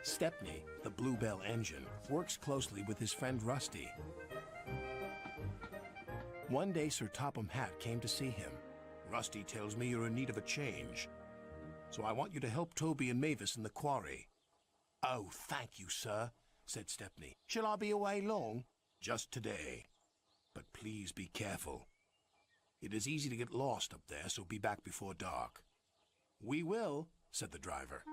Stepney, the Bluebell engine, works closely with his friend Rusty. One day, Sir Topham Hatt came to see him. Rusty tells me you're in need of a change, so I want you to help Toby and Mavis in the quarry. Oh, thank you, sir, said Stepney. Shall I be away long? Just today. But please be careful. It is easy to get lost up there, so be back before dark. We will, said the driver.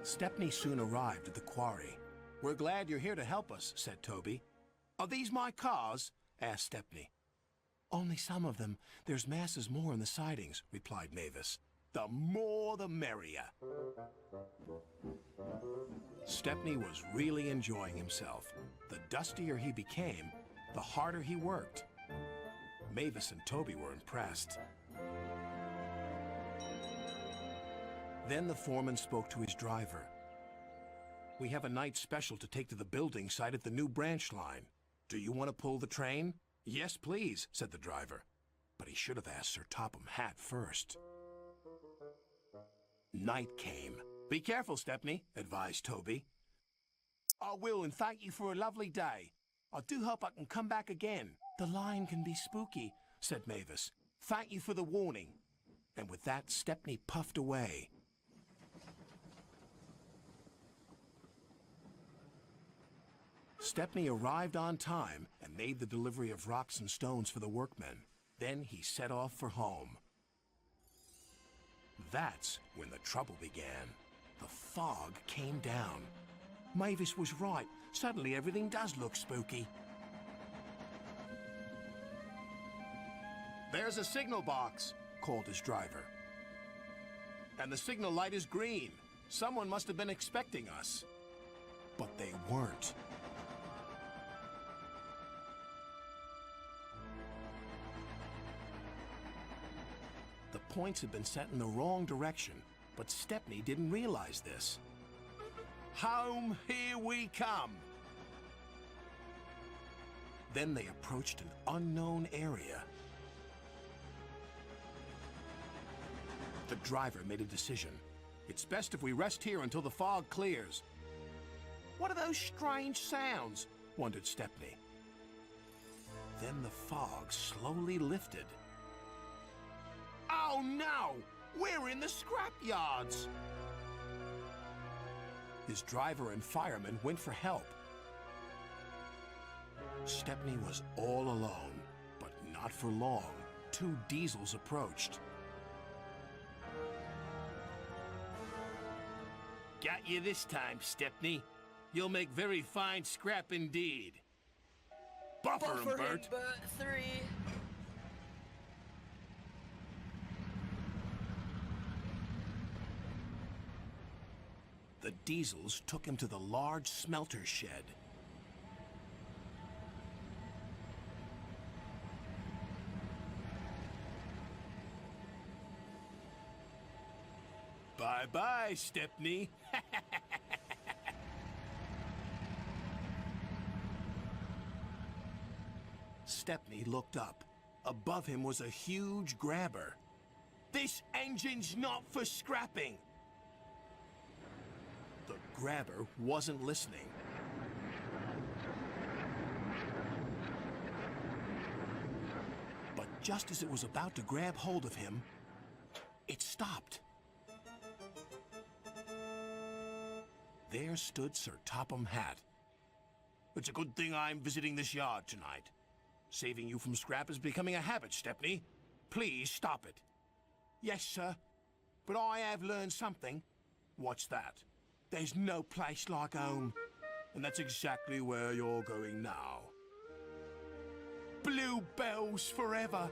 Stepney soon arrived at the quarry. We're glad you're here to help us, said Toby. Are these my cars? Asked Stepney. Only some of them. There's masses more in the sidings, replied Mavis. The more the merrier. Stepney was really enjoying himself. The dustier he became, the harder he worked. Mavis and Toby were impressed. Then the foreman spoke to his driver. We have a night special to take to the building site at the new branch line. Do you want to pull the train? Yes, please, said the driver. But he should have asked Sir Topham Hatt first. Night came. Be careful, Stepney, advised Toby. I will, and thank you for a lovely day. I do hope I can come back again. The line can be spooky, said Mavis. Thank you for the warning. And with that, Stepney puffed away. Stepney arrived on time and made the delivery of rocks and stones for the workmen. Then he set off for home. That's when the trouble began. The fog came down. Mavis was right. Suddenly everything does look spooky. There's a signal box, called his driver. And the signal light is green. Someone must have been expecting us. But they weren't. The points had been set in the wrong direction, but Stepney didn't realize this. Home, here we come! Then they approached an unknown area. The driver made a decision. It's best if we rest here until the fog clears. What are those strange sounds? Wondered Stepney. Then the fog slowly lifted. Oh no! We're in the scrapyards! His driver and firemen went for help. Stepney was all alone, but not for long. Two diesels approached. Got you this time, Stepney. You'll make very fine scrap indeed. Buffer him, Bert. 3. The diesels took him to the large smelter shed. Bye-bye, Stepney. Stepney looked up. Above him was a huge grabber. This engine's not for scrapping. The grabber wasn't listening. But just as it was about to grab hold of him, it stopped. There stood Sir Topham Hatt. It's a good thing I'm visiting this yard tonight. Saving you from scrap is becoming a habit, Stepney. Please stop it. Yes, sir. But I have learned something. What's that? There's no place like home. And that's exactly where you're going now. Bluebells forever.